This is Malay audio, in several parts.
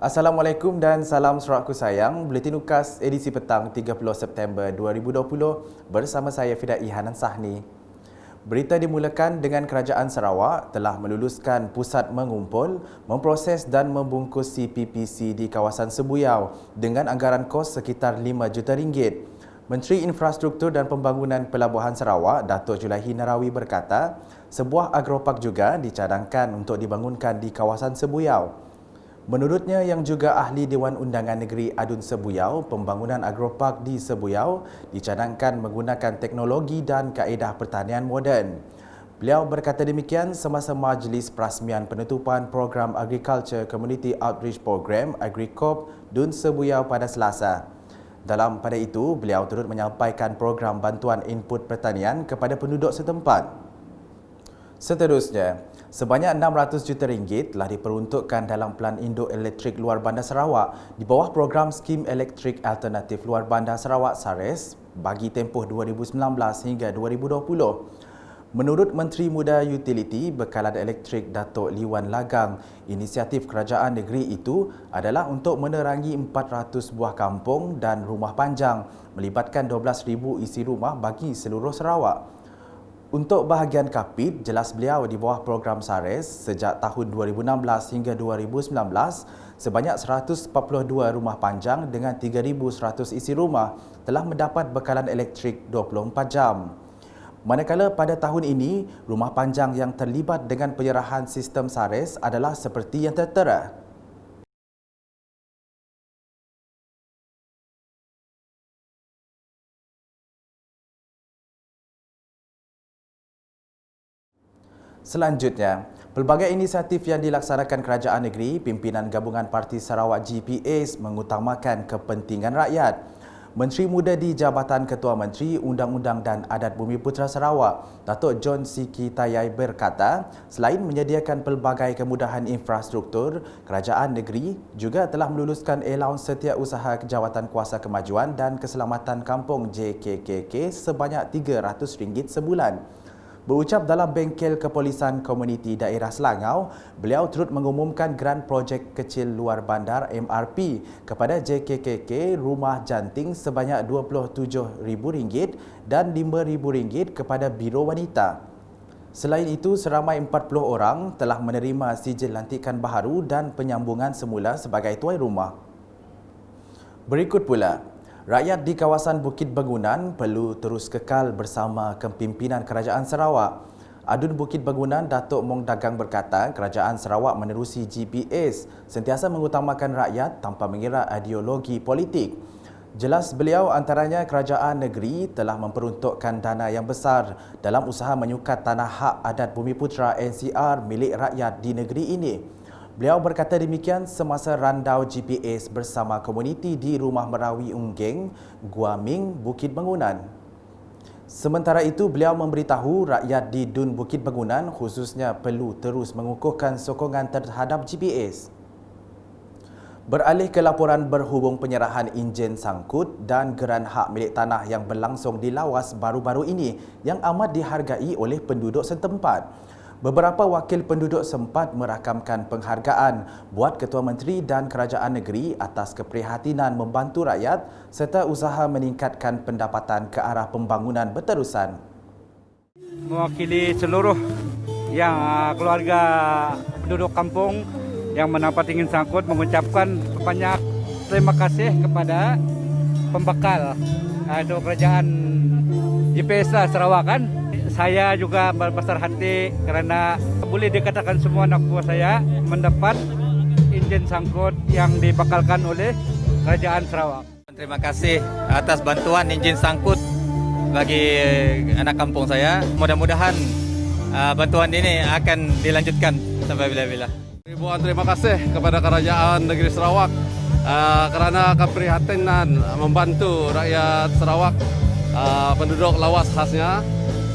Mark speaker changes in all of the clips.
Speaker 1: Assalamualaikum dan salam Sarawakku sayang. Buletin UKAS edisi petang 30 September 2020 bersama saya Fidai Hanan Sahni. Berita dimulakan dengan Kerajaan Sarawak telah meluluskan pusat mengumpul, memproses dan membungkus CPPC di kawasan Sebuyau dengan anggaran kos sekitar RM5 juta. Menteri Infrastruktur dan Pembangunan Pelabuhan Sarawak, Datuk Julaihi Narawi berkata, sebuah agropark juga dicadangkan untuk dibangunkan di kawasan Sebuyau. Menurutnya, yang juga ahli Dewan Undangan Negeri Adun Sebuyau, pembangunan agropark di Sebuyau dicadangkan menggunakan teknologi dan kaedah pertanian moden. Beliau berkata demikian semasa majlis perasmian penutupan program Agriculture Community Outreach Program AgriCorp Dun Sebuyau pada Selasa. Pada itu, beliau turut menyampaikan program bantuan input pertanian kepada penduduk setempat. Seterusnya, sebanyak RM600 juta telah diperuntukkan dalam Pelan Induk Elektrik Luar Bandar Sarawak di bawah program Skim Elektrik Alternatif Luar Bandar Sarawak SARES bagi tempoh 2019 hingga 2020. Menurut Menteri Muda Utiliti Bekalan Elektrik Datuk Liwan Lagang, inisiatif kerajaan negeri itu adalah untuk menerangi 400 buah kampung dan rumah panjang melibatkan 12,000 isi rumah bagi seluruh Sarawak. Untuk bahagian Kapit, jelas beliau di bawah program SARES sejak tahun 2016 hingga 2019, sebanyak 142 rumah panjang dengan 3,100 isi rumah telah mendapat bekalan elektrik 24 jam. Manakala pada tahun ini, rumah panjang yang terlibat dengan penyerahan sistem SARES adalah seperti yang tertera. Selanjutnya, pelbagai inisiatif yang dilaksanakan kerajaan negeri, pimpinan gabungan Parti Sarawak GPS mengutamakan kepentingan rakyat. Menteri Muda di Jabatan Ketua Menteri Undang-Undang dan Adat Bumiputera Sarawak, Datuk John Siki Tayai berkata, selain menyediakan pelbagai kemudahan infrastruktur, kerajaan negeri juga telah meluluskan allowance setiausaha Jawatan Kuasa Kemajuan dan Keselamatan Kampung JKKK sebanyak RM300 sebulan. Berucap dalam bengkel Kepolisan Komuniti Daerah Selangau, beliau turut mengumumkan grant projek kecil luar bandar MRP kepada JKKK Rumah Janting sebanyak RM27,000 dan RM5,000 kepada Biro Wanita. Selain itu, seramai 40 orang telah menerima sijil lantikan baharu dan penyambungan semula sebagai tuai rumah. Berikut pula, rakyat di kawasan Bukit Bangunan perlu terus kekal bersama kepimpinan Kerajaan Sarawak. Adun Bukit Bangunan Datuk Mong Dagang berkata, Kerajaan Sarawak menerusi GPS sentiasa mengutamakan rakyat tanpa mengira ideologi politik. Jelas beliau, antaranya kerajaan negeri telah memperuntukkan dana yang besar dalam usaha menyukat tanah hak adat Bumiputera NCR milik rakyat di negeri ini. Beliau berkata demikian semasa randau GPS bersama komuniti di Rumah Merawi Unggeng, Guaming, Bukit Bangunan. Sementara itu, beliau memberitahu rakyat di Dun Bukit Bangunan khususnya perlu terus mengukuhkan sokongan terhadap GPS. Beralih ke laporan berhubung penyerahan enjin sangkut dan geran hak milik tanah yang berlangsung di Lawas baru-baru ini yang amat dihargai oleh penduduk setempat. Beberapa wakil penduduk sempat merakamkan penghargaan buat Ketua Menteri dan Kerajaan Negeri atas keprihatinan membantu rakyat serta usaha meningkatkan pendapatan ke arah pembangunan berterusan.
Speaker 2: Mewakili seluruh keluarga penduduk kampung yang mendapat ingin sangkut mengucapkan banyak terima kasih kepada pembekal itu Kerajaan GPS Sarawak kan. Saya juga berbesar hati kerana boleh dikatakan semua anak buah saya mendapat enjin sangkut yang dibakalkan oleh Kerajaan Sarawak.
Speaker 3: Terima kasih atas bantuan enjin sangkut bagi anak kampung saya. Mudah-mudahan bantuan ini akan dilanjutkan sampai bila-bila.
Speaker 4: Ribuan terima kasih kepada Kerajaan Negeri Sarawak kerana keprihatinan membantu rakyat Sarawak, penduduk Lawas khasnya,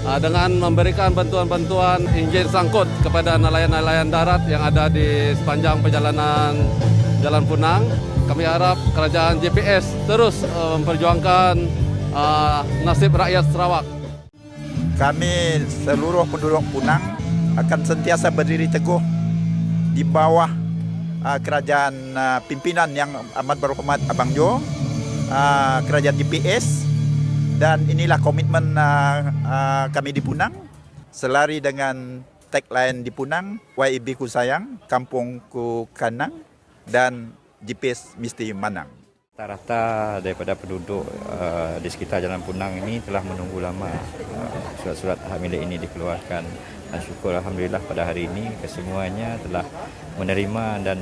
Speaker 4: dengan memberikan bantuan-bantuan enjin sangkut kepada nelayan-nelayan darat yang ada di sepanjang perjalanan Jalan Punang. Kami harap kerajaan GPS terus memperjuangkan nasib rakyat Sarawak.
Speaker 5: Kami seluruh penduduk Punang akan sentiasa berdiri teguh di bawah kerajaan pimpinan yang amat berhormat Abang Jo, kerajaan GPS, dan inilah komitmen kami di Punang, selari dengan tagline di Punang, YIB ku sayang, kampung ku kanang, dan GPS mesti menang.
Speaker 6: Rata-rata daripada penduduk di sekitar Jalan Punang ini telah menunggu lama surat-surat hak milik ini dikeluarkan. Dan syukur Alhamdulillah pada hari ini kesemuanya telah menerima dan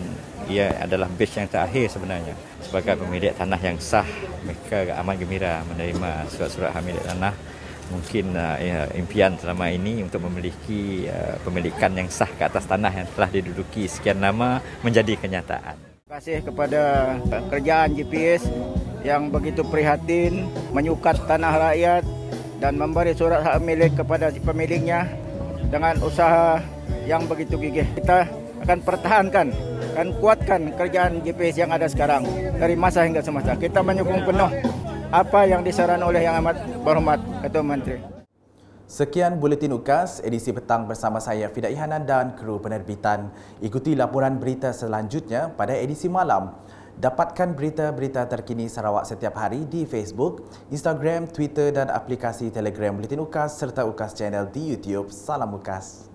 Speaker 6: ia adalah batch yang terakhir sebenarnya. Sebagai pemilik tanah yang sah, mereka amat gembira menerima surat-surat hak milik tanah. Mungkin impian selama ini untuk memiliki pemilikan yang sah ke atas tanah yang telah diduduki sekian lama menjadi kenyataan.
Speaker 7: Terima kasih kepada kerajaan GPS yang begitu prihatin menyukat tanah rakyat dan memberi surat hak milik kepada pemiliknya dengan usaha yang begitu gigih. Kita akan pertahankan dan kuatkan kerajaan GPS yang ada sekarang dari masa hingga semasa. Kita menyokong penuh apa yang disarankan oleh Yang Amat Berhormat Ketua Menteri.
Speaker 1: Sekian Buletin UKAS, edisi petang bersama saya Fidah Ihanan dan kru penerbitan. Ikuti laporan berita selanjutnya pada edisi malam. Dapatkan berita-berita terkini Sarawak setiap hari di Facebook, Instagram, Twitter dan aplikasi Telegram Buletin UKAS serta UKAS Channel di YouTube. Salam UKAS.